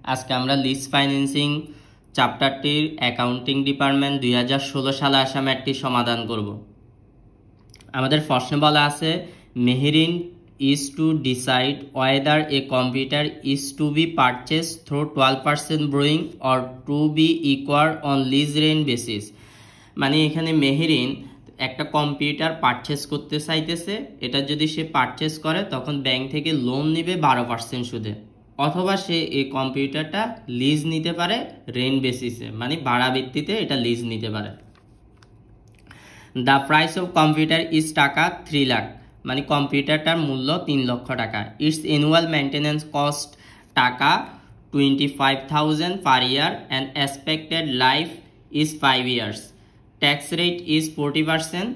আজকে আমরা lease financing চ্যাপ্টারটির accounting department 2016 সালে আসা ম্যাথটি সমাধান করব। আমাদের প্রশ্নে বলা আছে Meherin is to decide whether a computer is to be purchased through 12% borrowing or to be acquired on lease rent basis। মানে এখানে মেহেরিন একটা কম্পিউটার পারচেস করতে চাইতেছে, এটা যদি সে পারচেস করে তখন ব্যাংক থেকে লোন নেবে 12% সুদে, অথবা সে এই কম্পিউটারটা লিজ নিতে পারে রেন্ট বেসিসে, মানে ভাড়া ভিত্তিতে এটা লিজ নিতে পারে। The price of computer is টাকা 3 লাখ, মানে কম্পিউটারটার মূল্য 3 লক্ষ টাকা। ইটস অ্যানুয়াল মেনটেন্যান্স কস্ট টাকা 25,000 per year and expected life is 5 years. Tax rate is 40%।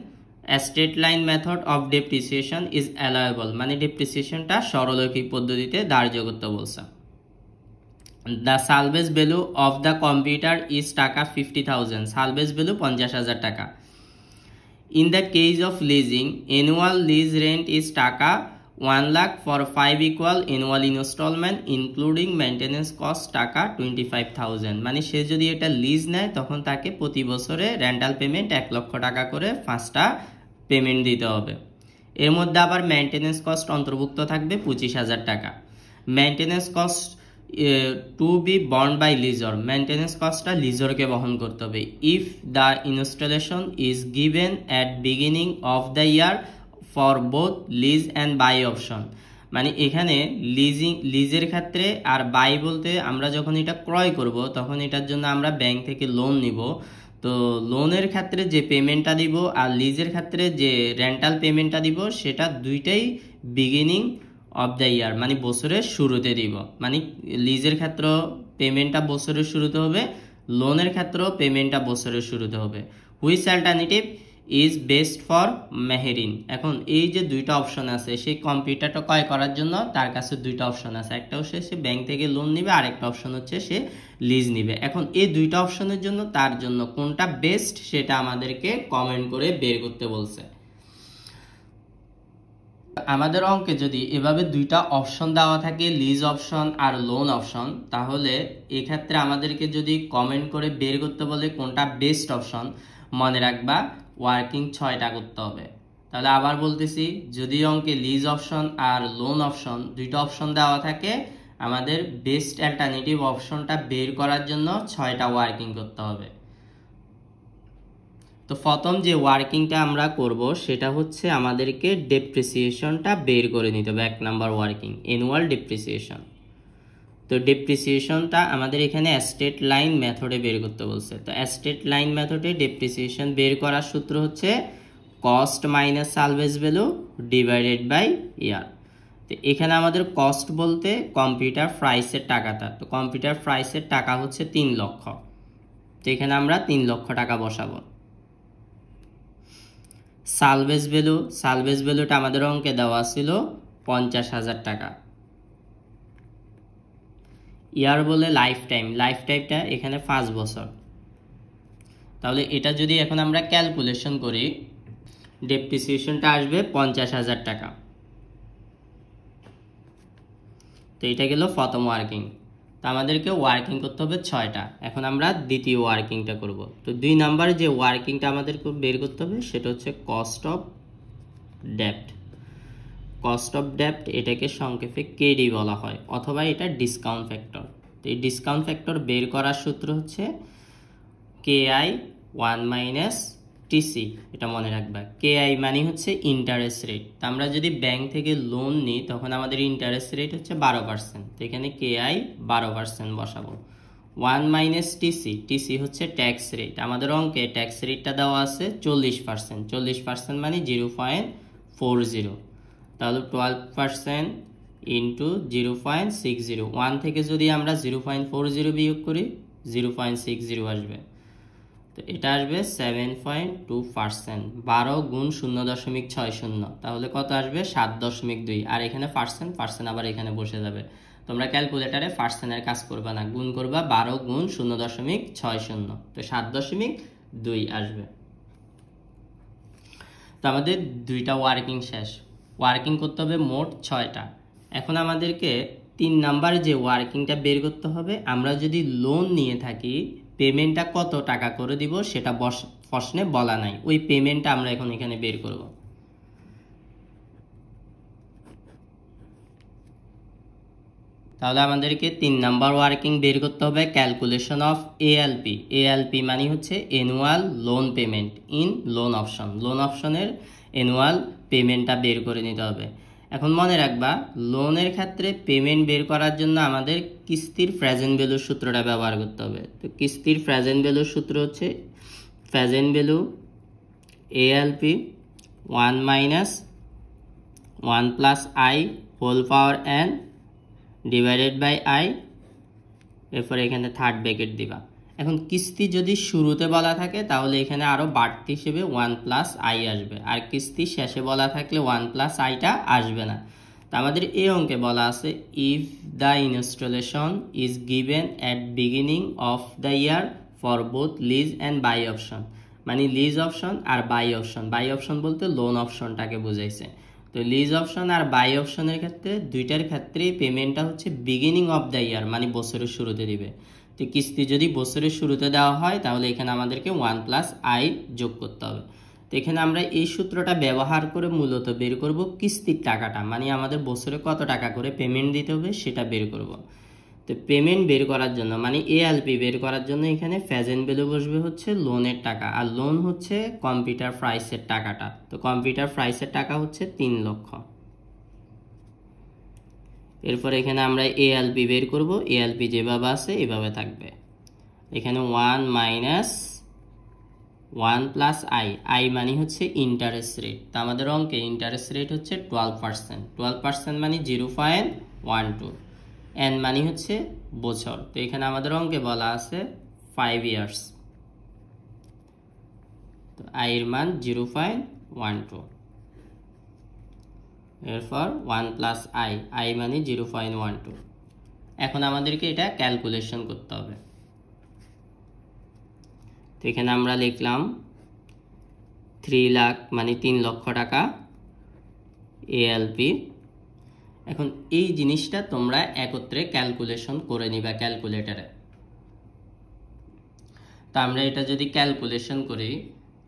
Straight line method of depreciation is allowable, মানে ডেপ্রিসিয়েশনটা সরলরৈখিক পদ্ধতিতে ধার্য করতে বলছে। The salvage value of the computer is টাকা 50,000, সালভেজ ভ্যালু 50,000 টাকা। In the case of leasing, annual lease rent is টাকা 1 lakh for 5 equal annual installment including maintenance cost টাকা 25,000, মানে সে যদি এটা লিজ নেয় তখন তাকে প্রতি বছরে রেন্টাল পেমেন্ট 1 লক্ষ টাকা করে 5টা পেমেন্ট দিতে হবে। এর মধ্যে আবার মেইনটেনেন্স কস্ট অন্তর্ভুক্ত থাকবে 25,000 টাকা। Maintenance cost to be borne by lessor, maintenance কস্টটা লিজরকে বহন করতে হবে। If the installation is given at beginning of the year for both lease and buy option, মানে এখানে লিজের ক্ষেত্রে আর বাই বলতে আমরা যখন এটা ক্রয় করব তখন এটার জন্য আমরা ব্যাংক থেকে লোন নিব, তো লোনের ক্ষেত্রে যে পেমেন্টটা দিব আর লিজের ক্ষেত্রে যে রেন্টাল পেমেন্টটা দিব সেটা দুইটাই বিগিনিং অফ দ্য ইয়ার, মানে বছরের শুরুতে দিব। মানে লিজের ক্ষেত্রে পেমেন্টটা বছরের শুরুতে হবে, লোনের ক্ষেত্রেও পেমেন্টটা বছরের শুরুতে হবে। Which alternative is best for Meherin. এখন এই যে দুইটা অপশন আছে, সেই কম্পিউটারটা ক্রয় করার জন্য তার কাছে দুইটা অপশন আছে, একটা হচ্ছে সে ব্যাংক থেকে লোন নিবে, আরেকটা অপশন হচ্ছে সে লিজ নিবে। এখন এই দুইটা অপশনের জন্য তার জন্য কোনটা বেস্ট সেটা আমাদেরকে কমেন্ট করে বের করতে বলছে। আমাদের অঙ্কে যদি এভাবে দুইটা অপশন দেওয়া থাকে, লিজ অপশন আর লোন অপশন, তাহলে এক্ষেত্রে আমাদেরকে যদি কমেন্ট করে বের করতে বলে কোনটা বেস্ট অপশন, মনে রাখবা ওয়ার্কিং 6টা করতে হবে। তাহলে আবার বলতেছি, যদি অঙ্কে লিজ অপশন আর লোন অপশন দুইটা অপশন দেওয়া থাকে, আমাদের বেস্ট অল্টারনেটিভ অপশনটা বের করার জন্য 6টা ওয়ার্কিং করতে হবে। তো প্রথম যে ওয়ার্কিংটা আমরা করব সেটা হচ্ছে আমাদেরকে ডেপ্রিসিয়েশনটা বের করে নিতে হবে। 1 নাম্বার ওয়ার্কিং অ্যানুয়াল ডেপ্রিসিয়েশন। তো ডেপ্রিসিয়েশনটা আমাদের এখানে স্ট্রেট লাইন মেথডে বের করতে বলছে। তো স্ট্রেট লাইন মেথডে ডেপ্রিসিয়েশন বের করার সূত্র হচ্ছে cost minus salvage value divided by year. তো এখানে আমাদের কস্ট বলতে কম্পিউটার প্রাইসের টাকাটা, তো কম্পিউটার প্রাইসের টাকা হচ্ছে 3 লক্ষ, তো এখানে আমরা 3 লক্ষ টাকা বসাবো। সালভেজ ভ্যালুটা আমাদের অঙ্কে দেওয়া ছিল 50,000 টাকা। ইয়ার বলে লাইফ টাইমটা এখানে 5 বছর। তাহলে এটা যদি এখন আমরা ক্যালকুলেশন করি, ডেপ্রিসিয়েশনটা আসবে 50,000 টাকা। তো এটা গেল প্রথম ওয়ার্কিং। তো আমাদেরকে ওয়ার্কিং করতে হবে 6টা। এখন আমরা দ্বিতীয় ওয়ার্কিংটা করব। তো 2 নাম্বার যে ওয়ার্কিংটা আমাদেরকে বের করতে হবে সেটা হচ্ছে কস্ট অফ ডেপ্ট। এটাকে সংক্ষেপে কেডি বলা হয়, অথবা এটা ডিসকাউন্ট ফ্যাক্টর। তো এই ডিসকাউন্ট ফ্যাক্টর বের করার সূত্র হচ্ছে কেআই 1 মাইনাস টিসি, এটা মনে রাখবা। কেআই মানে হচ্ছে ইন্টারেস্ট রেট। তো আমরা যদি ব্যাংক থেকে লোন নিই তখন আমাদের ইন্টারেস্ট রেট হচ্ছে 12%, তো এখানে কেআই 12% বসাবো। 1 মাইনাস টিসি হচ্ছে ট্যাক্স রেট। আমাদের অঙ্কে ট্যাক্স রেটটা দেওয়া আছে 40%, মানে 0.40। তাহলে 12% ইন্টু 0.60, 1 থেকে যদি আমরা 0.40 বিয়োগ করি 0.60 আসবে। তো এটা আসবে 7.2%, 12 গুণ 0.60, তাহলে কত আসবে 7.2। আর এখানে পার্সেন্ট আবার এখানে বসে যাবে। তোমরা ক্যালকুলেটারে পার্সেন্টের কাজ করবা না, গুণ করবা 12 গুণ 0.60, তো 7.2 আসবে। তো আমাদের দুইটা ওয়ার্কিং শেষ, ওয়ার্কিং করতে হবে মোট 6টা। এখন আমাদেরকে 3 নাম্বার যে ওয়ার্কিংটা বের করতে হবে, আমরা যদি লোন নিয়ে থাকি পেমেন্টটা কত টাকা করে দিব সেটা প্রশ্নে বলা নাই, ওই পেমেন্টটা আমরা এখন এখানে বের করব। তাহলে আমাদেরকে 3 নাম্বার ওয়ার্কিং বের করতে হবে ক্যালকুলেশন অফ এএলপি। এএলপি মানে হচ্ছে annual loan payment in loan option. Loan অপশনের অ্যানুয়াল পেমেন্টটা বের করে নিতে হবে। এখন মনে রাখবা, লোনের ক্ষেত্রে পেমেন্ট বের করার জন্য আমাদের কিস্তির প্রেজেন্ট ভ্যালুর সূত্রটা ব্যবহার করতে হবে। তো কিস্তির প্রেজেন্ট ভ্যালুর সূত্র হচ্ছে present value ALP 1 minus 1 plus I whole power N divided by I, এরপরে এখানে থার্ড ব্র্যাকেট দিবা। এখন কিস্তি যদি শুরুতে বলা থাকে তাহলে এখানে আরও বাড়তি হিসেবে 1 প্লাস আই আসবে, আর কিস্তি শেষে বলা থাকলে 1 প্লাস আইটা আসবে না। তো আমাদের এই অঙ্কে বলা আছে if the installation is given at beginning of the year for both lease and buy option, মানে লিজ অপশন আর বাই অপশন। বাই অপশন বলতে লোন অপশনটাকে বোঝাইছে। তো লিজ অপশন আর বাই অপশনের ক্ষেত্রে দুইটার ক্ষেত্রেই পেমেন্টটা হচ্ছে বিগিনিং অফ দ্য ইয়ার, মানে বছরের শুরুতে দিবে। তো কিস্তি যদি বছরের শুরুতে দেওয়া হয় তাহলে এখানে আমাদেরকে 1 প্লাস আই যোগ করতে হবে। তো এখানে আমরা এই সূত্রটা ব্যবহার করে মূলত বের করব কিস্তির টাকাটা, মানে আমাদের বছরে কত টাকা করে পেমেন্ট দিতে হবে সেটা বের করব। তো পেমেন্ট বের করার জন্য মানে এএলপি বের করার জন্য এখানে প্রেজেন্ট ভ্যালু বসবে হচ্ছে লোনের টাকা, আর লোন হচ্ছে কম্পিউটার প্রাইসের টাকাটা। তো কম্পিউটার প্রাইসের টাকা হচ্ছে 3 লক্ষ। এরপর এখানে আমরা এএলপি বের করব। এএলপি যেভাবে আছে এভাবে থাকবে। এখানে 1 মাইনাস 1 প্লাস আই, আই মানে হচ্ছে ইন্টারেস্ট রেট। তো আমাদের অঙ্কে ইন্টারেস্ট রেট হচ্ছে 12%। 12% মানে 0.12। এন মানে হচ্ছে বছর। তো এখানে আমাদের অঙ্কে বলা আছে 5 ইয়ার্স। তো আই এর মান 0.12। এরপর 1 প্লাস আই, আই মানে 0.12। এখন আমাদেরকে এটা ক্যালকুলেশন করতে হবে। তো এখানে আমরা লিখলাম 3 লাখ মানে 3 লক্ষ টাকা এএলপি। এখন এই জিনিসটা তোমরা একত্রে ক্যালকুলেশন করে নিবা ক্যালকুলেটরে। তো আমরা এটা যদি ক্যালকুলেশন করি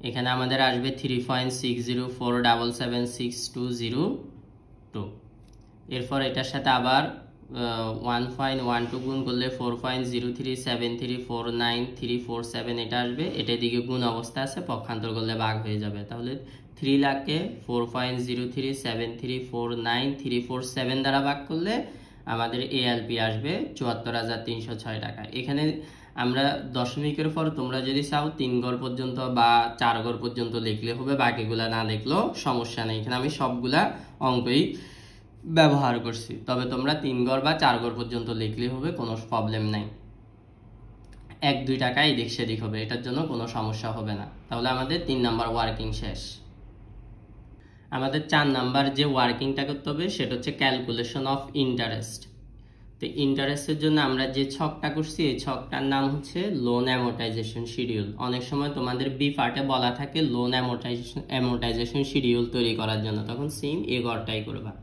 এখানে আমাদের আসবে 3.60477620 এরপর এটার সাথে আবার 1.12 গুণ করলে 4.037349,347 এটা আসবে। এটা দিকে গুণ অবস্থা আছে, পক্ষান্তর করলে ভাগ হয়ে যাবে। তাহলে 3 লাখকে 4.037349,347 দ্বারা ভাগ করলে আমাদের এএলপি আসবে 74,306 টাকা। এখানে আমরা দশমিকের পর তোমরা যদি চাও 3 ঘর পর্যন্ত বা 4 ঘর পর্যন্ত লিখলে হবে, বাকিগুলা না লিখলেও সমস্যা নেই। এখানে আমি সবগুলা অঙ্কই ব্যবহার করছি, তবে তোমরা 3 ঘর বা 4 ঘর পর্যন্ত লিখলে হবে, কোনো প্রবলেম নাই। 1-2 টাকা এদিক সেদিক হবে, এটার জন্য কোনো সমস্যা হবে না। তাহলে আমাদের 3 নাম্বার ওয়ার্কিং শেষ। আমাদের 4 নাম্বার যে ওয়ার্কিংটা করতে হবে সেটা হচ্ছে ক্যালকুলেশন অফ ইন্টারেস্ট। তো ইন্টারেস্টের জন্য আমরা যে ছকটা করছি এই ছকটার নাম হচ্ছে লোন অ্যামোর্টাইজেশন শিডিউল। অনেক সময় তোমাদের বি পার্টে বলা থাকে লোন অ্যামোর্টাইজেশন শিডিউল তৈরি করার জন্য, তখন সেম এই ঘরটাই করবা।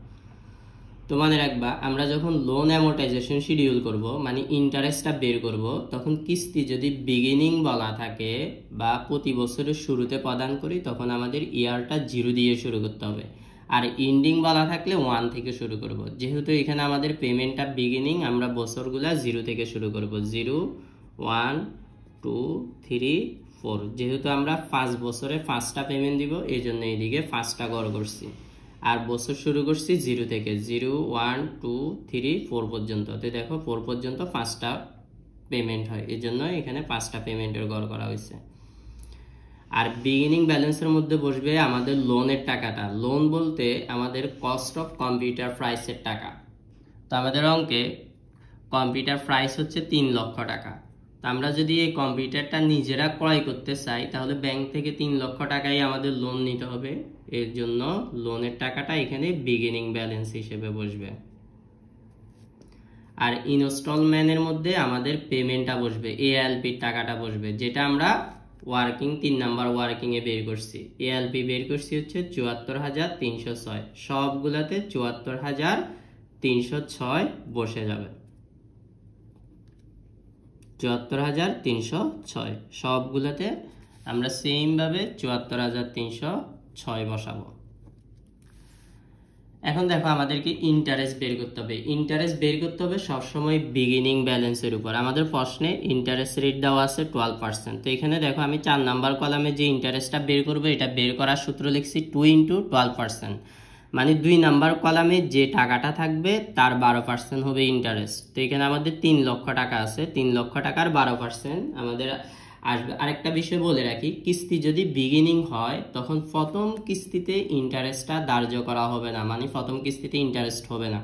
তো মনে রাখবা, আমরা যখন লোন অ্যামোর্টাইজেশন শিডিউল করব মানে ইন্টারেস্টটা বের করব, তখন কিস্তি যদি বিগিনিং বলা থাকে বা প্রতি বছরের শুরুতে প্রদান করি তখন আমাদের ইয়ারটা 0 দিয়ে শুরু করতে হবে, আর এন্ডিং বলা থাকলে 1 থেকে শুরু করব। যেহেতু এখানে আমাদের পেমেন্টটা বিগিনিং, আমরা বছরগুলা 0 থেকে শুরু করব। 0, 1, 2, 3, 4। যেহেতু আমরা 5 বছরে 5টা পেমেন্ট দিব এই জন্য এইদিকে 5টা ঘর করছি, আর বছর শুরু করছি 0 থেকে। 0, 1, 2, 3, 4 পর্যন্ত। তো দেখো 4 পর্যন্ত 5টা পেমেন্ট হয়, এই জন্য এখানে 5টা পেমেন্টের ঘর করা হয়েছে। আর বিগিনিং ব্যালেন্সের মধ্যে বসবে আমাদের লোনের টাকাটা। লোন বলতে আমাদের কস্ট অফ কম্পিউটার প্রাইসের টাকা। তো আমাদের অঙ্কে কম্পিউটার প্রাইস হচ্ছে 3 লক্ষ টাকা। তো আমরা যদি এই কম্পিউটারটা নিজেরা ক্রয় করতে চাই তাহলে ব্যাংক থেকে 3 লক্ষ টাকাই আমাদের লোন নিতে হবে। এর জন্য লোনের টাকাটা এখানে বিগিনিং ব্যালেন্স হিসেবে বসবে। আর ইনস্টলমেন্টের মধ্যে আমাদের পেমেন্টটা বসবে, এএলপির টাকাটা বসবে, যেটা আমরা ওয়ার্কিং 3 নাম্বার ওয়ার্কিং এ বের করছি। এএলপি বের করছি হচ্ছে 74,306, সবগুলাতে 74,306 74,306 বসে যাবে। 74,306 সবগুলোতে আমরা সেম ভাবে 74,306 বসাবো। এখন দেখো আমাদেরকে ইন্টারেস্ট বের করতে হবে। ইন্টারেস্ট বের করতে হবে সবসময় বিগিনিং ব্যালেন্সের উপর। আমাদের প্রশ্নে ইন্টারেস্ট রেট দেওয়া আছে 12%। তো এখানে দেখো আমি 4 নাম্বার কলামে যে ইন্টারেস্টটা বের করবো, এটা বের করার সূত্র লিখছি 2 × 12%, মানে 2 নাম্বার কলামে যে টাকাটা থাকবে তার 12% হবে ইন্টারেস্ট। তো এখানে আমাদের 3 লক্ষ টাকা আছে, 3 লক্ষ টাকার 12% আমাদের আসবে। আরেকটা বিষয় বলে রাখি, কিস্তি যদি বিগিনিং হয় তখন প্রথম কিস্তিতে ইন্টারেস্টটা ধার্য করা হবে না, মানে প্রথম কিস্তিতে ইন্টারেস্ট হবে না।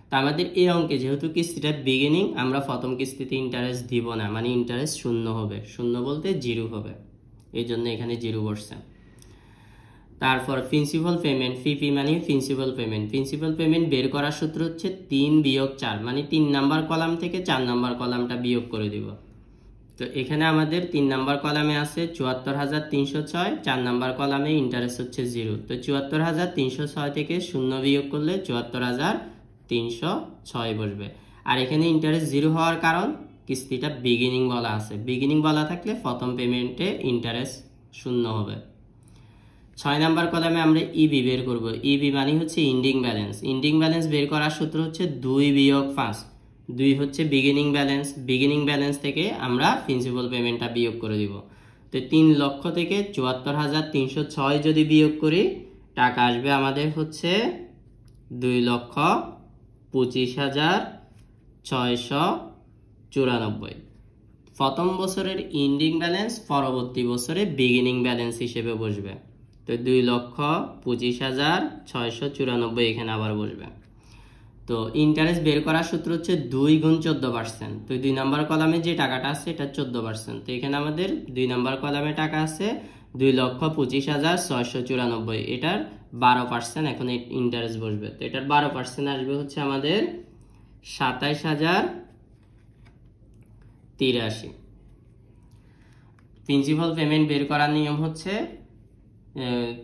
তো আমাদের এই অঙ্কে যেহেতু কিস্তিটা বিগিনিং, আমরা প্রথম কিস্তিতে ইন্টারেস্ট দিব না, মানে ইন্টারেস্ট শূন্য হবে। শূন্য বলতে 0 হবে, এই জন্য এখানে 0 বসছে। তারপর প্রিন্সিপাল পেমেন্ট, পিপি মানে প্রিন্সিপাল পেমেন্ট। প্রিন্সিপাল পেমেন্ট বের করার সূত্র হচ্ছে 3 - 4, মানে 3 নাম্বার কলাম থেকে 4 নাম্বার কলামটা বিয়োগ করে দিব। তো এখানে আমাদের 3 নাম্বার কলামে আছে 74,306, 4 নাম্বার কলামে ইন্টারেস্ট হচ্ছে 0। তো 74,306 থেকে 0 বিয়োগ করলে 74,306 বসবে। আর এখানে ইন্টারেস্ট 0 হওয়ার কারণ কিস্তিটা বিগিনিং বলা আছে, বিগিনিং বলা থাকলে প্রথম পেমেন্টে ইন্টারেস্ট 0 হবে। 6 নাম্বার কলামে আমরা ইবি বের করব। ইবি মানে হচ্ছে ইন্ডিং ব্যালেন্স। ইন্ডিং ব্যালেন্স বের করার সূত্র হচ্ছে 2 - 5। 2 হচ্ছে বিগিনিং ব্যালেন্স, বিগিনিং ব্যালেন্স থেকে আমরা প্রিন্সিপাল পেমেন্টটা বিয়োগ করে দিব। তো 3 লক্ষ থেকে 74,306 যদি বিয়োগ করি, টাকা আসবে আমাদের হচ্ছে 2,25,694। প্রথম বছরের ইন্ডিং ব্যালেন্স পরবর্তী বছরে বিগিনিং ব্যালেন্স হিসেবে বসবে। তো 2,25,694 এখানে আবার বসবে। তো ইন্টারেস্ট বের করার সূত্র হচ্ছে 2 × 14%। তো 2 নাম্বার কলামে যে টাকাটা আছে এটা 14%। তো এখানে আমাদের 2 নাম্বার কলামে টাকা আছে 2,25,694, এটার 12% এখন ইন্টারেস্ট বসবে। তো এটার 12% আসবে হচ্ছে আমাদের 27,083। প্রিন্সিপাল পেমেন্ট বের করার নিয়ম হচ্ছে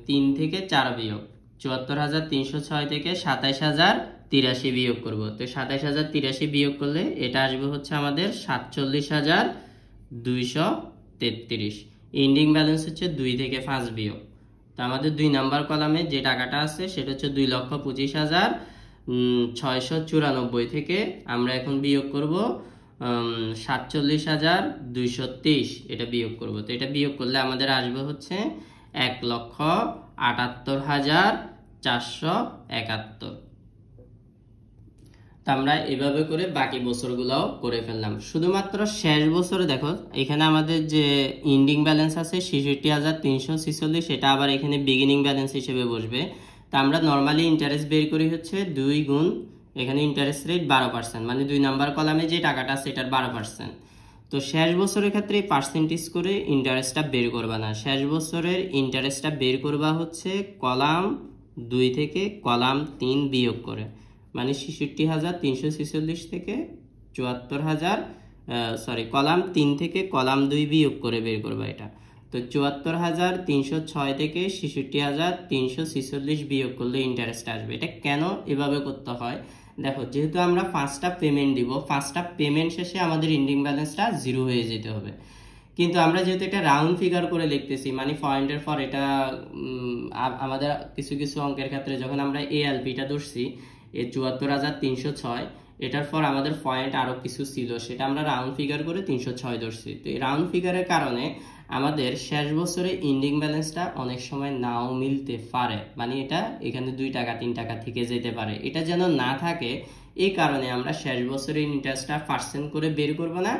3 থেকে 4 বিয়োগ, 74,306 থেকে 27,083 বিয়োগ করব। তো 27,083 বিয়োগ করলে এটা আসবে হচ্ছে আমাদের 47,233। এন্ডিং ব্যালেন্স হচ্ছে 2 থেকে 5 বিয়োগ। তো আমাদের 2 নাম্বার কলামে যে টাকাটা আছে সেটা হচ্ছে 2,25,694 থেকে আমরা এখন বিয়োগ করব 47,223, এটা বিয়োগ করব। তো এটা বিয়োগ করলে আমাদের আসবে হচ্ছে 1,78,471। তো আমরা এভাবে করে বাকি বছরগুলোও করে ফেললাম। শুধুমাত্র শেষ বছরে দেখো এখানে আমাদের যে ইন্ডিং ব্যালেন্স আছে 66,346, এটা আবার এখানে বিগিনিং ব্যালেন্স হিসেবে বসবে। তো আমরা নর্মালি ইন্টারেস্ট বের করি হচ্ছে 2 গুণ, এখানে ইন্টারেস্ট রেট 12%, মানে 2 নাম্বার কলামে যে টাকাটা আছে এটার 12%। তো শেষ বছরের ক্ষেত্রে পার্সেন্টেজ করে ইন্টারেস্টটা বের করবা না, শেষ বছরের ইন্টারেস্টটা বের করবা হচ্ছে কলাম 2 থেকে কলাম 3 বিয়োগ করে, মানে 66,346 থেকে 74,000 কলাম 3 থেকে কলাম 2 বিয়োগ করে বের করবা এটা। তো 74,306 থেকে 66,346 বিয়োগ করলে ইন্টারেস্ট আসবে। এটা কেন এভাবে করতে হয় দেখো, যেহেতু আমরা 5টা পেমেন্ট দিব, 5টা পেমেন্ট শেষে আমাদের এন্ডিং ব্যালেন্সটা 0 হয়ে যেতে হবে। কিন্তু আমরা যেহেতু এটা রাউন্ড ফিগার করে লিখতেছি, মানে পয়েন্টের পর এটা আমাদের কিছু কিছু অঙ্কের ক্ষেত্রে যখন আমরা এএলপিটা ধরছি 74,306, এটার পর আমাদের পয়েন্ট আরো কিছু ছিল, সেটা আমরা রাউন্ড ফিগার করে 306 ধরছি। তো এই রাউন্ড ফিগারের কারণে আমাদের শেষ বছরে এন্ডিং ব্যালেন্সটা অনেক সময় নাও মিলতে পারে, মানে এটা এখানে 2 টাকা 3 টাকা থেকে যেতে পারে। এটা যেন না থাকে এই কারণে আমরা শেষ বছরের ইন্টারেস্টটা পার্সেন্ট করে বের করব না,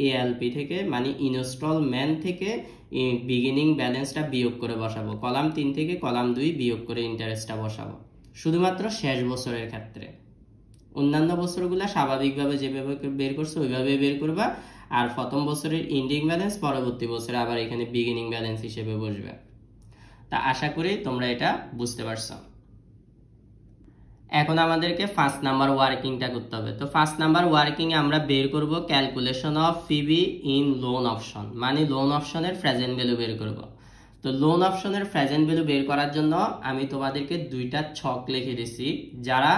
এএলপি থেকে মানে ইনস্টলমেন্ট থেকে বিগিনিং ব্যালেন্সটা বিয়োগ করে বসাবো, কলাম 3 থেকে কলাম 2 বিয়োগ করে ইন্টারেস্টটা বসাবো শুধুমাত্র শেষ বছরের ক্ষেত্রে। অন্যান্য বছরগুলো স্বাভাবিকভাবে যেভাবে বের করছো ওইভাবে বের করবা, আর প্রথম বছরের এন্ডিং ব্যালেন্স পরবর্তী বছরে আবার এখানে বিগিনিং ব্যালেন্স হিসেবে বসবে। তা আশা করি তোমরা এটা বুঝতে পারছো। এখন আমাদেরকে 5 নাম্বার ওয়ার্কিংটা করতে হবে। তো 5 নাম্বার ওয়ার্কিং এ আমরা বের করব calculation of PB in loan option, মানে লোন অপশনের প্রেজেন্ট ভ্যালু বের করব। তো লোন অপশনের প্রেজেন্ট ভ্যালু বের করার জন্য আমি তোমাদেরকে 2টা ছক লিখে দিছি, যারা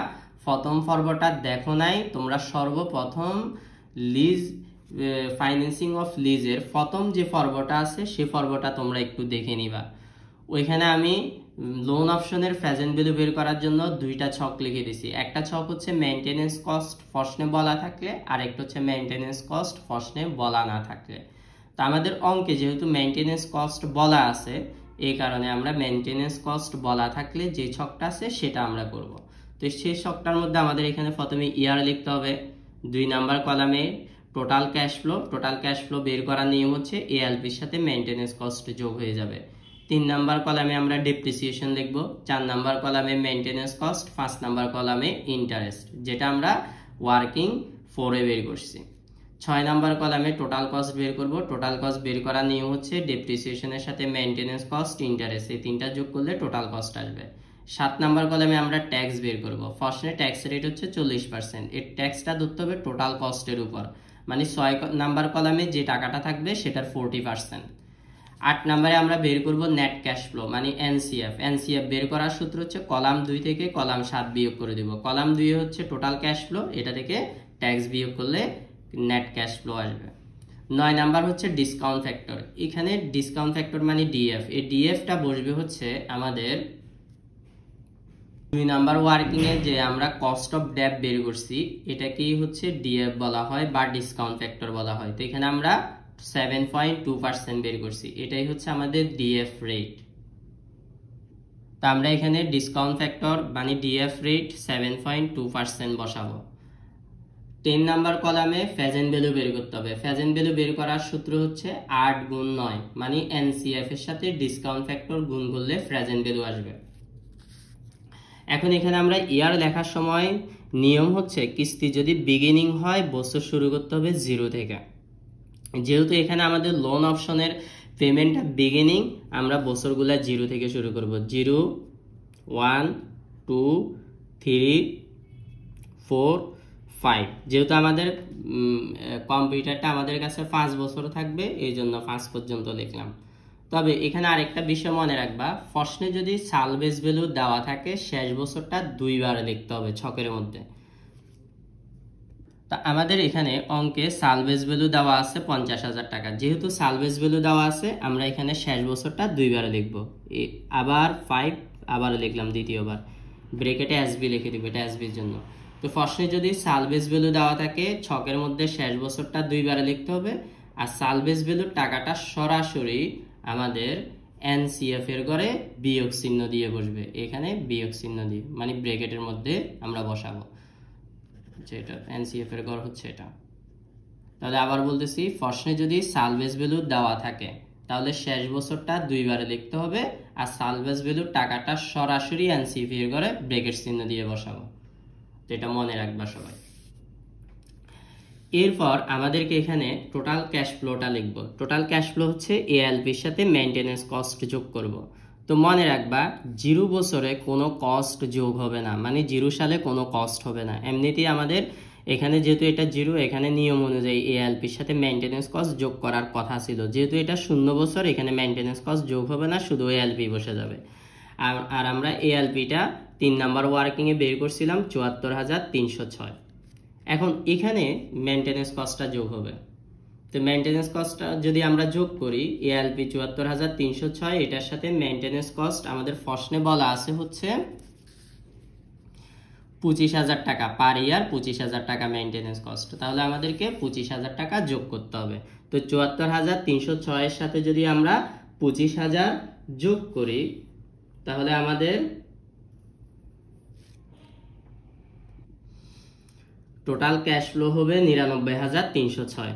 প্রথম পর্বটা দেখো নাই তোমরা, সর্বপ্রথম লিজ ফাইন্যান্সিং অফ লিজের প্রথম যে পর্বটা আছে সে পর্বটা তোমরা একটু দেখে নিবা। ওইখানে আমি লোন অপশনের প্রেজেন্ট ভ্যালু বের করার জন্য দুইটা ছক লিখে দিছি। একটা ছক হচ্ছে মেইনটেনেন্স কস্ট প্রশ্নে বলা থাকলে, আর একটা হচ্ছে মেইনটেনেন্স কস্ট প্রশ্নে বলা না থাকলে। তো আমাদের অঙ্কে যেহেতু মেইনটেনেন্স কস্ট বলা আছে, এই কারণে আমরা মেইনটেনেন্স কস্ট বলা থাকলে যে ছকটা আছে সেটা আমরা করব। তো সেই ছকটার মধ্যে আমাদের এখানে প্রথমে ইয়ার লিখতে হবে। 2 নাম্বার কলামে টোটাল ক্যাশ ফ্লো বের করার নিয়ম হচ্ছে এএলপির সাথে মেইনটেনেন্স কস্ট যোগ হয়ে যাবে। 3 নাম্বার কলামে আমরা ডেপ্রিসিয়েশন লিখব, 4 নাম্বার কলামে মেইনটেনেন্স কস্ট, 5 নাম্বার কলামে ইন্টারেস্ট, যেটা আমরা ওয়ার্কিং 4 এ বের করছি। 6 নাম্বার কলামে টোটাল কস্ট বের করব। টোটাল কস্ট বের করার নিয়ম হচ্ছে ডেপ্রিসিয়েশনের সাথে মেইনটেনেন্স কস্ট, ইন্টারেস্ট, এই তিনটা যোগ করলে টোটাল কস্ট আসবে। 7 নাম্বার কলামে আমরা ট্যাক্স বের করব। প্রশ্নে ট্যাক্স রেট হচ্ছে 40%। এর ট্যাক্সটা ধরতে হবে টোটাল কস্টের উপর, মানে 6 নাম্বার কলামে যে টাকাটা থাকবে সেটার 40%। 8 নম্বরে আমরা বের করব নেট ক্যাশ ফ্লো মানে এনসিএফ বের করার সূত্র হচ্ছে কলাম 2 থেকে কলাম 7 বিয়োগ করে দেব। কলাম 2 হচ্ছে টোটাল ক্যাশ ফ্লো, এটা থেকে ট্যাক্স বিয়োগ করলে নেট ক্যাশ ফ্লো আসবে। 9 নাম্বার হচ্ছে ডিসকাউন্ট ফ্যাক্টর। এখানে ডিসকাউন্ট ফ্যাক্টর মানে ডিএফ, এই ডিএফটা বসবে হচ্ছে আমাদের 2 নাম্বার ওয়ার্কিং এ যে আমরা কস্ট অফ ডেট বের করছি এটাকেই হচ্ছে ডিএফ বলা হয় বা ডিসকাউন্ট ফ্যাক্টর বলা হয়। তো এখানে আমরা 7.2% বের করছি, এটাই হচ্ছে আমাদের ডিএফ রেট। তো আমরা এখানে ডিসকাউন্ট ফ্যাক্টর মানে ডিএফ রেট 7.2% বসাবো। 10 নাম্বার কলামে প্রেজেন্ট ভ্যালু বের করতে হবে। প্রেজেন্ট ভ্যালু বের করার সূত্র হচ্ছে 8 গুণ 9 মানে এনসিএফ এর সাথে ডিসকাউন্ট ফ্যাক্টর গুণ করলে প্রেজেন্ট ভ্যালু আসবে। এখন এখানে আমরা ইয়ার লেখার সময় নিয়ম হচ্ছে কিস্তি যদি বিগিনিং হয় বছর শুরু করতে হবে 0 থেকে। যেহেতু এখানে আমাদের লোন অপশনের পেমেন্টটা বিগিনিং, আমরা বছরগুলা 0 থেকে শুরু করব। 0, 1, 2, 3, 4, 5। যেহেতু আমাদের কম্পিউটারটা আমাদের কাছে 5 বছর থাকবে, এই জন্য 5 পর্যন্ত লিখলাম। তবে এখানে আরেকটা বিষয় মনে রাখবা, প্রশ্নে যদি সালভেজ ভ্যালু দেওয়া থাকে শেষ বছরটা 2 বার লিখতে হবে ছকের মধ্যে। তা আমাদের এখানে অঙ্কে সালভেজ ভ্যালু দেওয়া আছে 50,000 টাকা। যেহেতু সালভেজ ভ্যালু দেওয়া আছে আমরা এখানে শেষ বছরটা 2 বার লিখবো। আবার 5 আবার লিখলাম দ্বিতীয়বার, ব্রেকেটে এসবি লিখে দিব, এটা এসবির জন্য। তো প্রশ্নে যদি সালভেজ ভ্যালু দেওয়া থাকে ছকের মধ্যে শেষ বছরটা 2 বার লিখতে হবে, আর সালভেজ ভ্যালুর টাকাটা সরাসরি আমাদের এনসিএফ এর ঘরে বিয়োগ চিহ্ন দিয়ে বসবে। এখানে বিয়োগ চিহ্ন দিয়ে মানে ব্রেকেটের মধ্যে আমরা বসাবো, যেটা এনসিএফ এর ঘর হচ্ছে এটা। তাহলে আবার বলতেছি, প্রশ্নে যদি সালভেজ ভ্যালু দেওয়া থাকে তাহলে শেষ বছরটা 2 বারে লিখতে হবে, আর সালভেজ ভ্যালুর টাকাটা সরাসরি এনসিএফ এর ঘরে ব্রেকেট চিহ্ন দিয়ে বসাবো। তো এটা মনে রাখবা সবাই। এরপর আমাদেরকে এখানে টোটাল ক্যাশ ফ্লোটা লিখবো। টোটাল ক্যাশ ফ্লো হচ্ছে এএলপির সাথে মেইনটেনেন্স কস্ট যোগ করব। তো মনে রাখবা 0 বছরে কোনো কস্ট যোগ হবে না, মানে 0 সালে কোনো কস্ট হবে না। এমনিতেই আমাদের এখানে যেহেতু এটা 0, এখানে নিয়ম অনুযায়ী এএলপির সাথে মেইনটেনেন্স কস্ট যোগ করার কথা ছিল। যেহেতু এটা 0 বছর, এখানে মেইনটেনেন্স কস্ট যোগ হবে না, শুধু এএলপি বসে যাবে। আর আমরা এএলপিটা 3 নাম্বার ওয়ার্কিং এ বের করছিলাম 74,306। এখন এখানে মেইনটেনেন্স কস্টটা যোগ হবে। তো মেইনটেনেন্স কস্টটা যদি আমরা যোগ করি এএলপি 74,306, এটার সাথে মেইনটেনেন্স কস্ট আমাদের প্রশ্নে বলা আছে হচ্ছে 25,000 টাকা পার ইয়ার, 25,000 টাকা মেইনটেনেন্স কস্ট। তাহলে আমাদেরকে 25,000 টাকা যোগ করতে হবে। তো 74,306 এর সাথে যদি আমরা 25,000 যোগ করি তাহলে আমাদের টোটাল ক্যাশ ফ্লো হবে 99,306।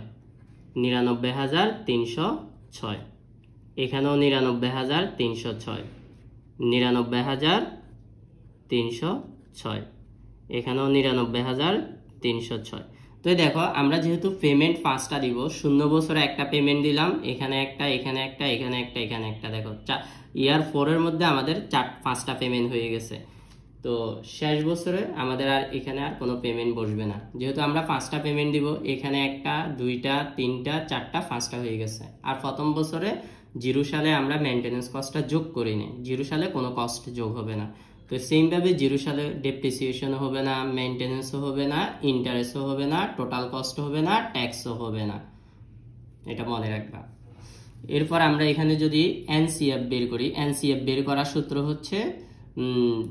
99,306, এখানেও 99,306, 99,306, এখানেও 99,306। তো দেখো আমরা যেহেতু পেমেন্ট 5টা দিব, 0 বছরে একটা পেমেন্ট দিলাম, এখানে একটা, এখানে একটা, এখানে একটা, এখানে একটা। দেখো ইয়ার 4 এর মধ্যে আমাদের 5টা পেমেন্ট হয়ে গেছে। তো শেষ বছরে আমাদের আর এখানে আর কোনো পেমেন্ট বসবে না, যেহেতু আমরা 5টা পেমেন্ট দিব। এখানে একটা, 2টা, 3টা, 4টা, 5টা হয়ে গেছে। আর প্রথম বছরে 0 সালে আমরা মেইনটেনেন্স কস্টটা যোগ করিনি, 0 সালে কোনো কস্ট যোগ হবে না। তো সেমভাবে 0 সালে ডেপ্রিসিয়েশনও হবে না, মেনটেন্যান্সও হবে না, ইন্টারেস্টও হবে না, টোটাল কস্ট হবে না, ট্যাক্সও হবে না, এটা মনে রাখবা। এরপর আমরা এখানে যদি এনসিএফ বের করি, এনসিএফ বের করার সূত্র হচ্ছে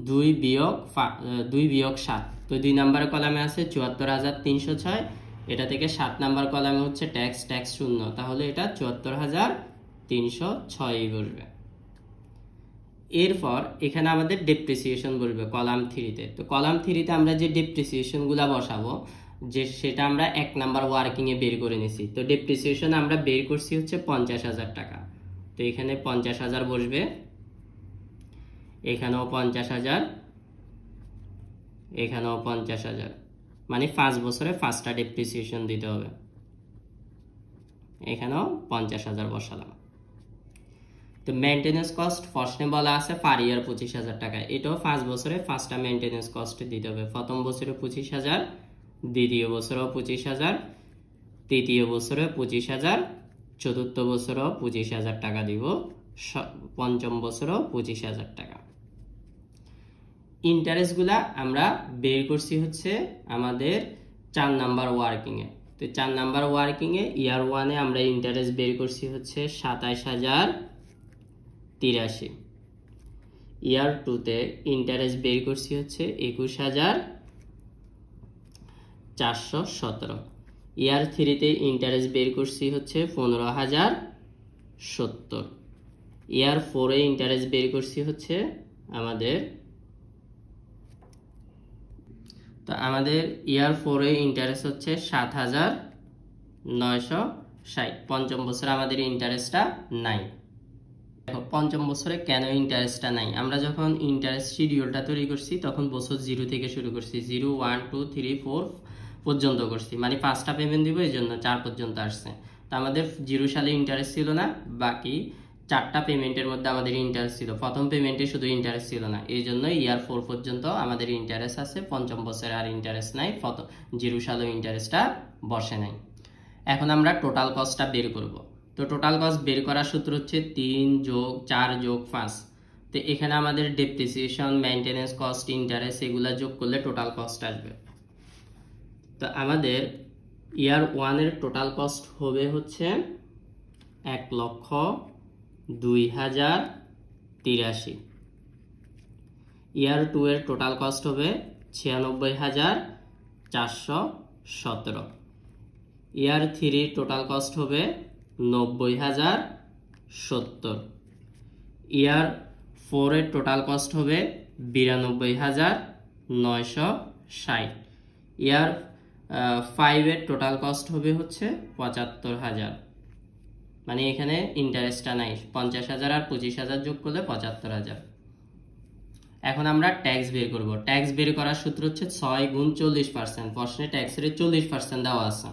2 বিয়োগ 7। তো 2 নাম্বার কলামে আছে 74,306, এটা থেকে 7 নাম্বার কলামে হচ্ছে ট্যাক্স শূন্য, তাহলে এটা 74,306 বসবে। এরপর এখানে আমাদের ডেপ্রিসিয়েশন বলবে কলাম 3-তে। তো কলাম 3-তে আমরা যে ডেপ্রিসিয়েশনগুলো বসাবো সেটা আমরা 1 নাম্বার ওয়ার্কিংয়ে বের করে নিছি। তো ডেপ্রিসিয়েশন আমরা বের করছি হচ্ছে 50,000 টাকা। তো এখানে 50,000 বসবে, এখানেও 50,000, এখানেও 50,000, মানে 5 বছরে 5টা ডেপ্রিসিয়েশন দিতে হবে। এখানেও 50,000 বসালাম। তো মেইনটেনেন্স কস্ট প্রশ্নে বলা আছে পার ইয়ার 25,000 টাকা, এটাও 5 বছরে 5টা মেইনটেনেন্স কস্ট দিতে হবে। প্রথম বছরে 25,000, দ্বিতীয় বছরেও 25,000, তৃতীয় বছরে 25,000, চতুর্থ বছরেও 25,000 টাকা দিব, পঞ্চম বছরেও 25,000 টাকা। ইন্টারেস্টগুলা আমরা বের করছি হচ্ছে আমাদের 4 নাম্বার ওয়ার্কিংয়ে। তো 4 নাম্বার ওয়ার্কিংয়ে ইয়ার 1-এ আমরা ইন্টারেস্ট বের করছি হচ্ছে 27,083, ইয়ার 2-তে ইন্টারেস্ট বের করছি হচ্ছে 21,417, ইয়ার 3-তে ইন্টারেস্ট বের করছি হচ্ছে 15,070, ইয়ার 4-এ ইন্টারেস্ট বের করছি হচ্ছে আমাদের ইয়ার 4-এ ইন্টারেস্ট হচ্ছে 7,960। পঞ্চম বছরে আমাদের ইন্টারেস্টটা নাই। দেখো পঞ্চম বছরে কেন ইন্টারেস্টটা নাই, আমরা যখন ইন্টারেস্ট শিডিউলটা তৈরি করছি তখন বছর 0 থেকে শুরু করছি, 0, 1, 2, 3, 4 পর্যন্ত করছি, মানে 5টা পেমেন্ট দিব, এই জন্য 4 পর্যন্ত আসছে। তো আমাদের 0 সালে ইন্টারেস্ট ছিল না, বাকি 4টা পেমেন্টের মধ্যে আমাদের ইন্টারেস্ট ছিল, প্রথম পেমেন্টে শুধু ইন্টারেস্ট ছিল না, এই জন্য ইয়ার 4 পর্যন্ত আমাদের ইন্টারেস্ট আছে। পঞ্চম বছরে আর ইন্টারেস্ট নাই, 0 সালে ইন্টারেস্টটা বসে নাই। এখন আমরা টোটাল কস্টটা বের করব। তো টোটাল কস্ট বের করার সূত্র হচ্ছে 3 যোগ 4 যোগ 5। তো এখানে আমাদের ডেপ্রিসিয়েশন, মেইনটেনেন্স কস্ট, ইন্টারেস্ট এগুলা যোগ করলে টোটাল কস্ট আসবে। তো আমাদের ইয়ার 1-এর টোটাল কস্ট হবে হচ্ছে 1,02,083, ইয়ার 2-এর টোটাল কস্ট হবে 96,417, ইয়ার 3 টোটাল কস্ট হবে 90,070, ইয়ার 4-এর টোটাল কস্ট হবে 92,960, ইয়ার 5-এর টোটাল কস্ট হবে হচ্ছে 75,000, মানে এখানে ইন্টারেস্টটা নাই, 50,000 আর 25,000 যোগ করলে 75,000। এখন আমরা ট্যাক্স বের করব। ট্যাক্স বের করার সূত্র হচ্ছে 6 গুণ 40%। প্রশ্নে ট্যাক্সের 40% দেওয়া আছে।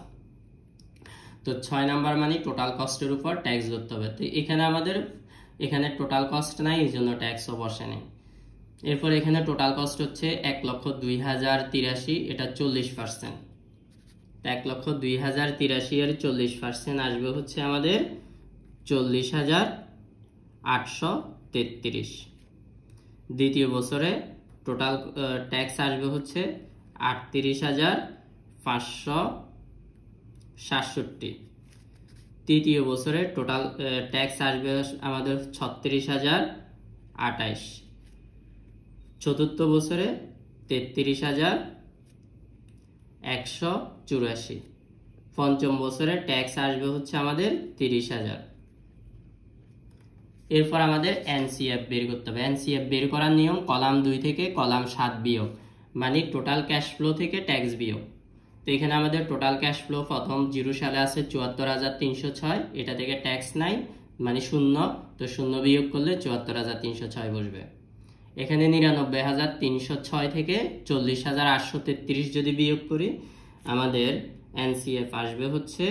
তো 6 নাম্বার মানে টোটাল কস্টের উপর ট্যাক্স ধরতে হবে। তো এখানে আমাদের টোটাল কস্ট নাই, এই জন্য ট্যাক্সও বসে নেই। এরপর এখানে টোটাল কস্ট হচ্ছে 1,02,083, এটা 40%। 1,02,083 এর 40% আসবে হচ্ছে আমাদের 40,833। দ্বিতীয় বছরে টোটাল ট্যাক্স আসবে হচ্ছে 38,567। তৃতীয় বছরে টোটাল ট্যাক্স আসবে আমাদের 36,028। চতুর্থ বছরে 33,184। পঞ্চম বছরে ট্যাক্স আসবে হচ্ছে আমাদের 30,000। এরপর আমাদের এনসিএফ বের করতে হবে। এনসিএফ বের করার নিয়ম কলাম 2 থেকে কলাম 7 বিয়োগ, মানে টোটাল ক্যাশ ফ্লো থেকে ট্যাক্স বিয়োগ। তো এখানে আমাদের টোটাল ক্যাশ ফ্লো প্রথম 0 সালে আছে 74,306, এটা থেকে ট্যাক্স নাই মানে 0, তো 0 বিয়োগ করলে 74,306 বসবে। এখানে 99,306 থেকে 40,833 যদি বিয়োগ করি আমাদের এনসিএফ আসবে হচ্ছে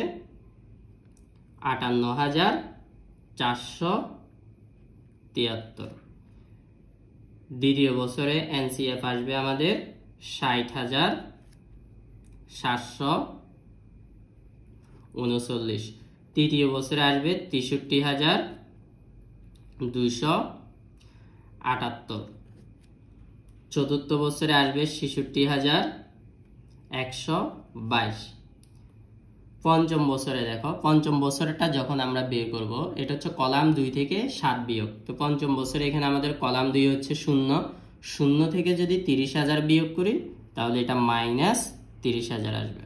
58,473। দ্বিতীয় বছরে এনসিএফ আসবে আমাদের 60,739। তৃতীয় বছরে আসবে 63,278। চতুর্থ বছরে আসবে ৬৬,১২২। পঞ্চম বছরে দেখো, পঞ্চম বছরটা যখন আমরা বের করব, এটা হচ্ছে কলাম 2 থেকে 7 বিয়োগ। তো পঞ্চম বছরে এখানে আমাদের কলাম 2 হচ্ছে 0, 0 থেকে যদি 30,000 বিয়োগ করি তাহলে এটা -30,000 আসবে।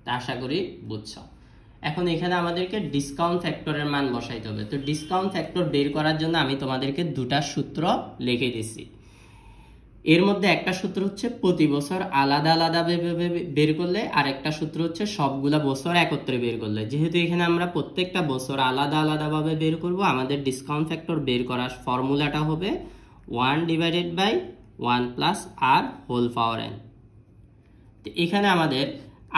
তা আশা করি বুঝছো। এখন এখানে আমাদেরকে ডিসকাউন্ট ফ্যাক্টরের মান বসাইতে হবে। তো ডিসকাউন্ট ফ্যাক্টর বের করার জন্য আমি তোমাদেরকে দুটা সূত্র লিখে দিছি। এর মধ্যে একটা সূত্র হচ্ছে প্রতি বছর আলাদা আলাদা বের করলে, আর একটা সূত্র হচ্ছে সবগুলা বছর একত্রে বের করলে। যেহেতু এখানে আমরা প্রত্যেকটা বছর আলাদা আলাদাভাবে বের করব, আমাদের ডিসকাউন্ট ফ্যাক্টর বের করার ফর্মুলাটা হবে 1/1 + r²n। তো এখানে আমাদের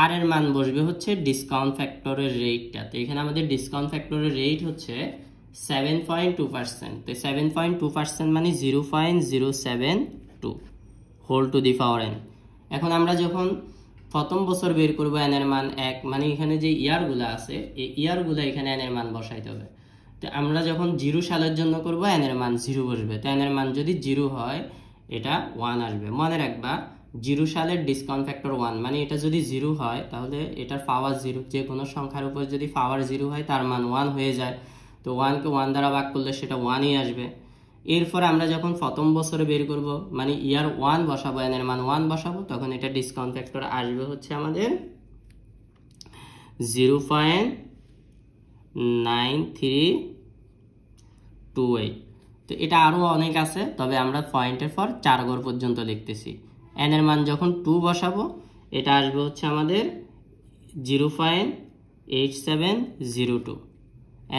আর এর মান বসবে হচ্ছে ডিসকাউন্ট ফ্যাক্টরের রেটটা। তো এখানে আমাদের ডিসকাউন্ট ফ্যাক্টরের রেট হচ্ছে 7.2%। তো 7.2% মানে 0.072 whole to the power n। এখন আমরা যখন প্রথম বছর বের করব n এর মান 1, মানে এখানে যে ইয়ারগুলো আছে এই ইয়ারগুলো এখানে n এর মান বসাইতে হবে। তো আমরা যখন 0 সালের জন্য করব n এর মান 0 বসবে। তো n এর মান যদি 0 হয় এটা 1 আসবে। মনে রাখবা 0 সালের ডিসকাউন্ট ফ্যাক্টর 1, মানে এটা যদি 0 হয় তাহলে এটার পাওয়ার 0, যে কোনো সংখ্যার উপর যদি পাওয়ার 0 হয় তার মান 1 হয়ে যায়। তো 1 কে 1 দ্বারা ভাগ করলে সেটা 1ই আসবে। এরপর আমরা যখন প্রথম বছরে বের করব, মানে ইয়ার 1 বসাবো, n এর মান 1 বসাবো, তখন এটা ডিসকাউন্ট ফ্যাক্টর আসবে হচ্ছে আমাদের 0.9328। তো এটা আরো অনেক আছে, তবে আমরা পয়েন্টের পর 4 ঘর পর্যন্ত লিখতেছি। n এর মান যখন 2 বসাবো এটা আসবে হচ্ছে আমাদের 0.8702।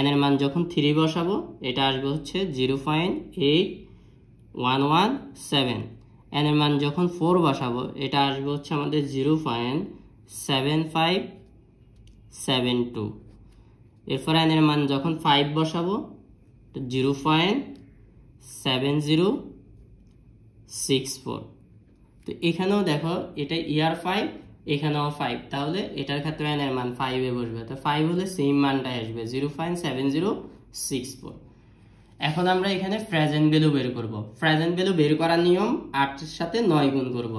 n এর মান যখন 3 বসাবো এটা আসবে হচ্ছে 0.8117। n এর মান যখন 4 বসাবো এটা আসবে হচ্ছে আমাদের 0.7572। এরপর n এর মান যখন 5 বসাবো 0.7064। তো এখানেও দেখো এটা ইয়ার 5, এখানেও 5, তাহলে এটার ক্ষেত্রে n এর মান 5 এ বসবে। তো 5 হলে সেম মানটাই আসবে 0.7064। এখন আমরা এখানে প্রেজেন্ট ভ্যালু বের করব। প্রেজেন্ট ভ্যালু বের করার নিয়ম 8 এর সাথে 9 গুণ করব,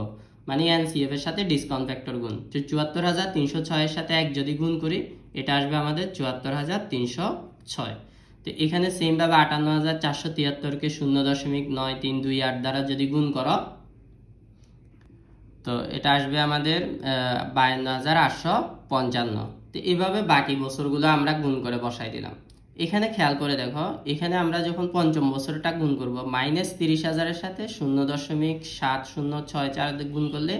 মানে এনসিএফ এর সাথে ডিসকাউন্ট ফ্যাক্টর গুণ। তো 74,306 এর সাথে 1 যদি গুণ করি এটা আসবে আমাদের 74,306। তো এখানে সেম ভাবে 58,473 কে 0.9328 দ্বারা যদি গুণ করো তো এটা আসবে আমাদের 52,855। তো এইভাবে বাকি বছরগুলো আমরা গুণ করে বসাই দিলাম। এখানে খেয়াল করে দেখো, এখানে আমরা যখন পঞ্চম বছরটা গুণ করব -30,000 এর সাথে 0.7064 গুণ করলে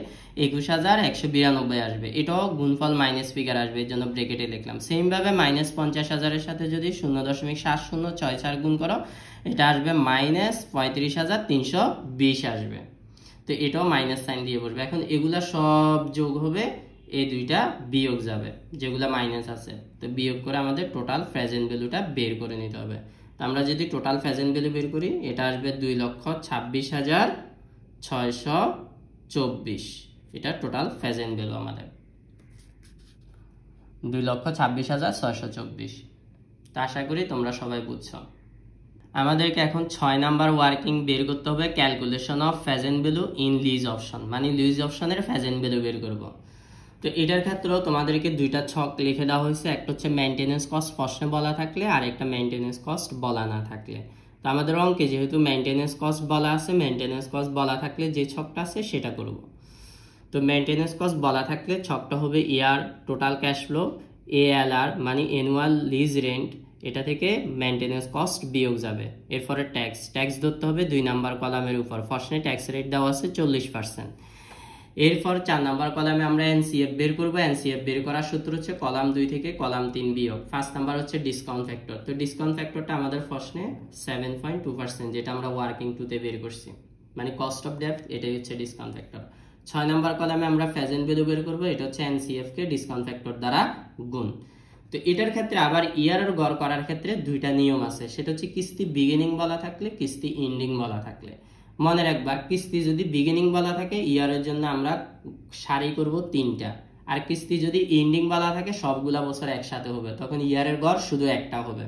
21,192 আসবে। এটাও গুণফল মাইনাস ফিগার আসবে, এর জন্য ব্র্যাকেটে লিখলাম। সেম ভাবে -50,000 এর সাথে যদি 0.7064 গুণ করো এটা আসবে -35,320 আসবে। তো এটাও মাইনাস সাইন দিয়ে বসবে। এখন এগুলা সব যোগ হবে, এই দুইটা বিয়োগ যাবে যেগুলা মাইনাস আছে। তো বিয়োগ করে আমাদের টোটাল প্রেজেন্ট ভ্যালুটা বের করে নিতে হবে। তো আমরা যদি টোটাল প্রেজেন্ট ভ্যালু বের করি এটা আসবে 2,26,624। এটা টোটাল প্রেজেন্ট ভ্যালু আমাদের 2,26,624। তো আশা করি তোমরা সবাই বুঝছো। আমাদেরকে এখন 6 নাম্বার ওয়ার্কিং বের করতে হবে, calculation of present value in lease option, মানে লিজ অপশনের প্রেজেন্ট ভ্যালু বের করব। তো এটার ক্ষেত্রেও তোমাদেরকে দুইটা ছক লিখে দেওয়া হয়েছে, একটা হচ্ছে মেইনটেনেন্স কস্ট প্রশ্নে বলা থাকলে আর একটা মেইনটেনেন্স কস্ট বলা না থাকলে। তো আমাদের অঙ্কে যেহেতু মেইনটেনেন্স কস্ট বলা আছে, মেইনটেনেন্স কস্ট বলা থাকলে যে ছকটা আছে সেটা করব। তো মেইনটেনেন্স কস্ট বলা থাকলে ছকটা হবে ইয়ার টোটাল ক্যাশ ফ্লো, ALR মানে অ্যানুয়াল লিজ রেন্ট, এটা থেকে মেইনটেনেন্স কস্ট বিয়োগ যাবে। এরপরে ট্যাক্স ধরতে হবে 2 নাম্বার কলামের উপর। প্রশ্নে ট্যাক্স রেট দেওয়া আছে 40%। এরপর 4 নাম্বার কলামে আমরা এনসিএফ বের করব। এনসিএফ বের করার সূত্র হচ্ছে কলাম 2 থেকে কলাম 3 বিয়োগ। ফার্স্ট নাম্বার হচ্ছে ডিসকাউন্ট ফ্যাক্টর। তো ডিসকাউন্ট ফ্যাক্টরটা আমাদের প্রশ্নে 7.2%, যেটা আমরা ওয়ার্কিং 2 তে বের করছি, মানে কস্ট অফ ডেপ্ট, এটাই হচ্ছে ডিসকাউন্ট ফ্যাক্টর। 6 নাম্বার কলামে আমরা প্রেজেন্ট ভ্যালু বের করব, এটা হচ্ছে এনসিএফ কে ডিসকাউন্ট ফ্যাক্টর দ্বারা গুণ। তো এটার ক্ষেত্রে আবার ইয়ারের গড় করার ক্ষেত্রে দুইটা নিয়ম আছে, সেটা হচ্ছে কিস্তি বিগিনিং বলা থাকলে, কিস্তি এন্ডিং বলা থাকলে। মনে রাখবা কিস্তি যদি বিগিনিং বলা থাকে ইয়ারের জন্য আমরা সারি করব 3টা, আর কিস্তি যদি এন্ডিং বলা থাকে সবগুলা বছর একসাথে হবে, তখন ইয়ারের গড় শুধু একটা হবে।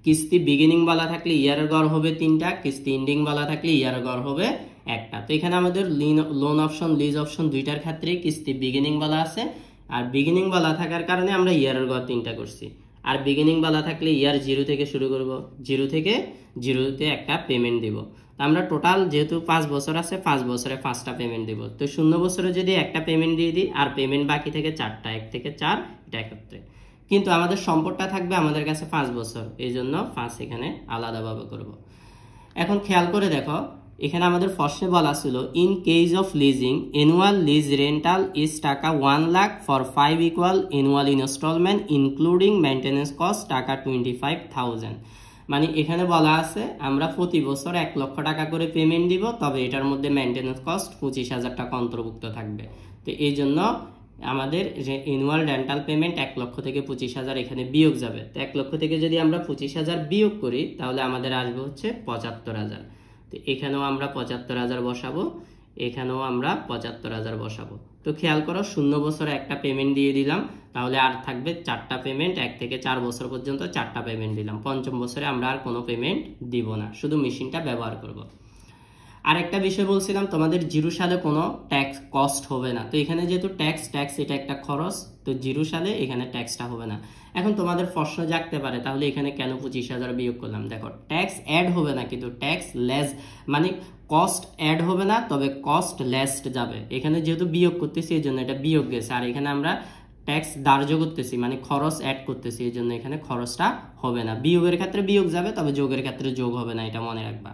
কিস্তি বিগিনিং বলা থাকলে ইয়ারের গড় হবে 3টা, কিস্তি এন্ডিং বলা থাকলে ইয়ারের গড় হবে 1টা। তো এখানে আমাদের লোন অপশন লিজ অপশন দুইটার ক্ষেত্রে কিস্তি বিগিনিং বলা আছে, আর বিগিনিং বলা থাকার কারণে আমরা ইয়ারের গড় 3টা করছি। আর বিগিনিং বলা থাকলে ইয়ার 0 থেকে শুরু করব, 0 থেকে 0তে একটা পেমেন্ট দিব। আমরা টোটাল যেহেতু 5 বছর আছে 5 বছরে 5টা পেমেন্ট দিব। তো 0 বছরে যদি একটা পেমেন্ট দিয়ে দিই আর পেমেন্ট বাকি থেকে 4টা, 1 থেকে 4 এটা একত্রে, কিন্তু আমাদের সম্পদটা থাকবে আমাদের কাছে 5 বছর, এই জন্য 5 এখানে আলাদাভাবে করব। এখন খেয়াল করে দেখো, এখানে আমাদের ফার্স্টে বলা ছিল in case of leasing annual lease rental is টাকা 1 lakh for 5 equal annual instalment including maintenance cost টাকা 25,000। মানে এখানে বলা আছে আমরা প্রতি বছর 1 লক্ষ টাকা করে পেমেন্ট দিব, তবে এটার মধ্যে মেইনটেনেন্স কস্ট 25,000 টাকা অন্তর্ভুক্ত থাকবে। তো এই জন্য আমাদের যে অ্যানুয়াল রেন্টাল পেমেন্ট 1 লক্ষ থেকে 25,000 এখানে বিয়োগ যাবে। তো 1 লক্ষ থেকে যদি আমরা 25,000 বিয়োগ করি তাহলে আমাদের আসবে হচ্ছে 75,000। তো এখানেও আমরা 75,000 বসাবো, এখানেও আমরা 75,000 বসাবো। তো খেয়াল করো 0 বছরে একটা পেমেন্ট দিয়ে দিলাম, তাহলে আর থাকবে 4টা পেমেন্ট, 1 থেকে 4 বছর পর্যন্ত 4টা পেমেন্ট দিলাম। পঞ্চম বছরে আমরা আর কোনো পেমেন্ট দিব না, শুধু মেশিনটা ব্যবহার করব। আরেকটা বিষয় বলছিলাম তোমাদের 0 সালে কোনো ট্যাক্স কস্ট হবে না। তো এখানে যেহেতু ট্যাক্স এটা একটা খরচ, তো 0 সালে এখানে ট্যাক্সটা হবে না। এখন তোমাদের প্রশ্ন জাগতে পারে তাহলে এখানে কেন 25,000 বিয়োগ করলাম? দেখো ট্যাক্স অ্যাড হবে না, কিন্তু ট্যাক্স লেস, মানে কস্ট অ্যাড হবে না, তবে কস্ট লেস যাবে। এখানে যেহেতু বিয়োগ করতেছি এই জন্য এটা বিয়োগ গেছে, আর এখানে আমরা ট্যাক্স ধার্য করতেছি মানে খরচ অ্যাড করতেছি, এই জন্য এখানে খরচটা হবে না। বিয়োগের ক্ষেত্রে বিয়োগ যাবে, তবে যোগের ক্ষেত্রে যোগ হবে না, এটা মনে রাখবা।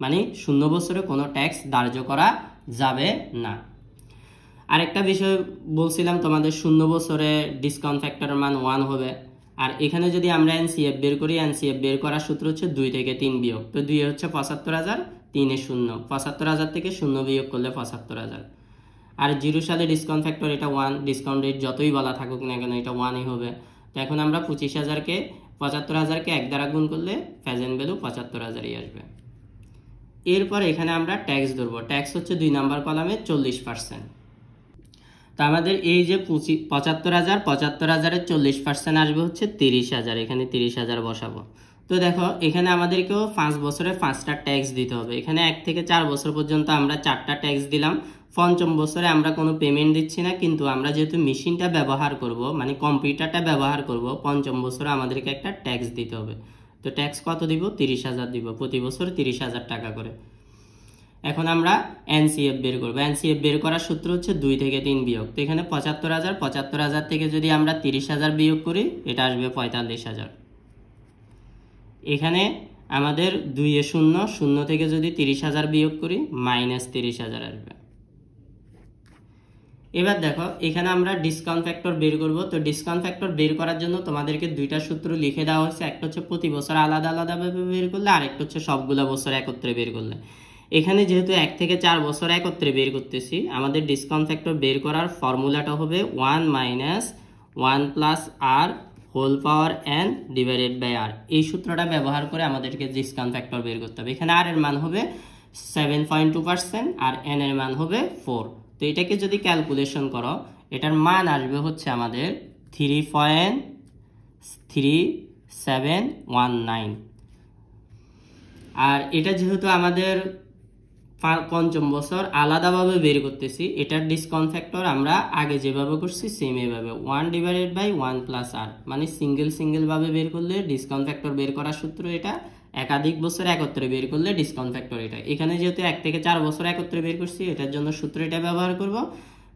মানে 0 বছরে কোনো ট্যাক্স ধার্য করা যাবে না। আরেকটা বিষয় বলছিলাম তোমাদের 0 বছরে ডিসকাউন্ট ফ্যাক্টরের মান 1 হবে। আর এখানে যদি আমরা এনসিএফ বের করি, এনসিএফ বের করার সূত্র হচ্ছে 2 থেকে 3 বিয়োগ। তো 2 হচ্ছে 75,000, 3 এ 0, 75,000 থেকে 0 বিয়োগ করলে 75,000। আর 0 সালে ডিসকাউন্ট ফ্যাক্টর এটা 1, ডিসকাউন্ট রেট যতই বলা থাকুক না কেন এটা 1ই হবে। তো এখন আমরা 25,000কে 75,000কে 1 দ্বারা গুণ করলে প্রেজেন্ট ভ্যালু 75,000ই আসবে। এরপর এখানে আমরা ট্যাক্স ধরবো, ট্যাক্স হচ্ছে 2 নাম্বার কলামে 40%। তো আমাদের এই যে 75,000 40% আসবে হচ্ছে 30,000, এখানে 30,000 বসাবো। তো দেখো এখানে আমাদেরকেও 5 বছরে 5টা ট্যাক্স দিতে হবে। এখানে 1 থেকে 4 বছর পর্যন্ত আমরা 4টা ট্যাক্স দিলাম। পঞ্চম বছরে আমরা কোনো পেমেন্ট দিচ্ছি না, কিন্তু আমরা যেহেতু মেশিনটা ব্যবহার করব মানে কম্পিউটারটা ব্যবহার করব, পঞ্চম বছরে আমাদেরকে একটা ট্যাক্স দিতে হবে। তো ট্যাক্স কত দিব? 30,000 দিব, প্রতি বছর 30,000 টাকা করে। এখন আমরা এনসিএফ বের করব। এনসিএফ বের করার সূত্র হচ্ছে 2 থেকে 3 বিয়োগ। তো এখানে 75,000 থেকে যদি আমরা 30,000 বিয়োগ করি এটা আসবে 45,000। এখানে আমাদের 2 এ 0, 0 থেকে যদি 30,000 বিয়োগ করি -30,000 আসবে। এবার দেখো এখানে আমরা ডিসকাউন্ট ফ্যাক্টর বের করব। তো ডিসকাউন্ট ফ্যাক্টর বের করার জন্য তোমাদেরকে 2টা সূত্র লিখে দেওয়া হয়েছে, একটা হচ্ছে প্রতি বছর আলাদা আলাদাভাবে বের করলে, আরেকটা হচ্ছে সবগুলা বছর একত্রে বের করলে। এখানে যেহেতু 1 থেকে 4 বছর একত্রে বের করতেছি, আমাদের ডিসকাউন্ট ফ্যাক্টর বের করার ফর্মুলাটা হবে 1 - 1 + r whole power n divided by r। এই সূত্রটা ব্যবহার করে আমাদেরকে ডিসকাউন্ট ফ্যাক্টর বের করতে হবে। এখানে r এর মান হবে 7.2% আর n এর মান হবে 4। তো এটাকে যদি ক্যালকুলেশন করো এটার মান আসবে হচ্ছে আমাদের 3.3719। আর এটা যেহেতু আমাদের পঞ্চম বছর আলাদাভাবে বের করতেছি, এটার ডিসকাউন্ট ফ্যাক্টর আমরা আগে যেভাবে করছি সেম এভাবে 1/1 + r, মানে সিঙ্গেল ভাবে বের করলে ডিসকাউন্ট ফ্যাক্টর বের করার সূত্র এটা, একাধিক বছর একত্রে বের করলে ডিসকাউন্ট ফ্যাক্টর এটা। এখানে যেহেতু 1 থেকে 4 বছর একত্রে বের করছি এটার জন্য সূত্র এটা ব্যবহার করব,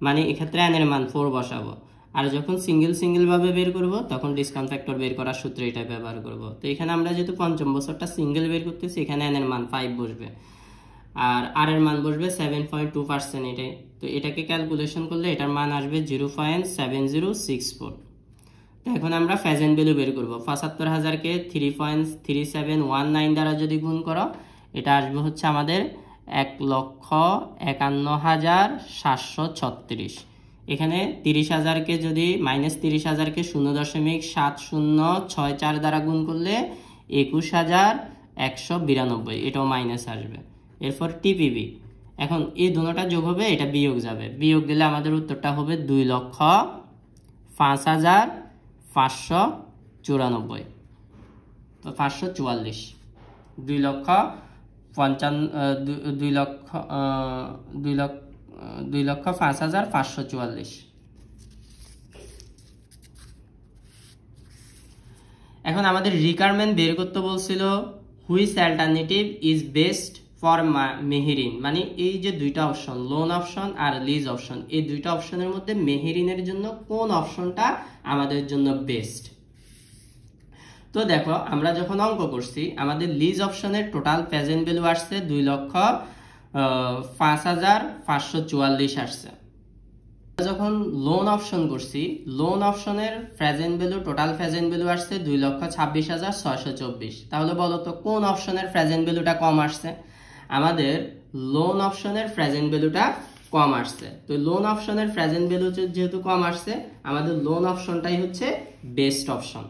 মানে এক্ষেত্রে n এর মান 4 বসাবো। আর যখন সিঙ্গেল ভাবে বের করব তখন ডিসকাউন্ট ফ্যাক্টর বের করার সূত্র এটা ব্যবহার করব। তো এখানে আমরা যেহেতু পঞ্চম বছরটা সিঙ্গেল বের করতেছি এখানে n এর মান 5 বসবে, আর r এর মান বসবে 7.2% এটাই। তো এটাকে ক্যালকুলেশন করলে এটার মান আসবে 0.7064। তো এখন আমরা প্রেজেন্ট ভ্যালু বের করব। 75,000কে 3.3719 দ্বারা যদি গুণ করো এটা আসবে হচ্ছে আমাদের 1,51,736। এখানে 30,000কে যদি -30,000কে 0.7064 দ্বারা গুণ করলে 21,192, এটাও মাইনাস আসবে। এরপর টিপিবি, এখন এই দুটোটা যোগ হবে, এটা বিয়োগ যাবে, বিয়োগ দিলে আমাদের উত্তরটা হবে 2,05,594। 544, 2,05,544। এখন আমাদের রিকোয়ারমেন্ট বের করতে বলছিল which alternative is best for Meherin, মানে এই যে দুইটা অপশন, লোন অপশন আর লিজ অপশন, এই দুইটা অপশনের মধ্যে মেহেরিনের জন্য কোন অপশনটা আমাদের জন্য বেস্ট। তো দেখো আমরা যখন অঙ্ক করছি আমাদের লিজ অপশনের টোটাল প্রেজেন্ট ভ্যালু আসছে 2,05,544 আসছে। যখন লোন অপশন করছি লোন অপশনের present value total present value আসছে 2,26,624। তাহলে বলো তো কোন অপশনের প্রেজেন্ট ভ্যালুটা কম আসছে? আমাদের লোন অপশনের প্রেজেন্ট ভ্যালুটা কম আসছে। তো লোন অপশনের প্রেজেন্ট ভ্যালু যেহেতু কম আসছে আমাদের লোন অপশনটাই হচ্ছে বেস্ট অপশন।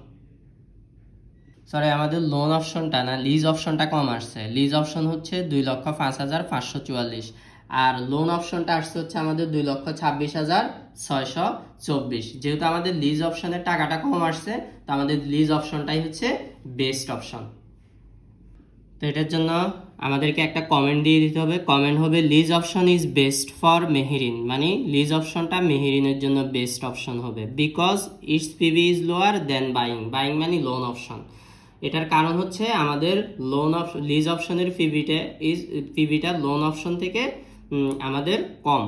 সরি, আমাদের লোন অপশনটা না, লিজ অপশনটা কম আসছে। লিজ অপশন হচ্ছে 2,05,544 আর লোন অপশনটা আসছে হচ্ছে আমাদের 2,26,624। যেহেতু আমাদের লিজ অপশনের টাকাটা কম আসছে তো আমাদের লিজ অপশনটাই হচ্ছে বেস্ট অপশন। তো এটার জন্য আমাদেরকে একটা কমেন্ট দিয়ে দিতে হবে, কমেন্ট হবে lease option is best for Meherin, মানে লিজ অপশনটা মেহেরিনের জন্য বেস্ট অপশন হবে because it's PV is lower than buying. Buying মানে লোন অপশন। এটার কারণ হচ্ছে আমাদের লিজ অপশনের পিভিটা লোন অপশন থেকে আমাদের কম।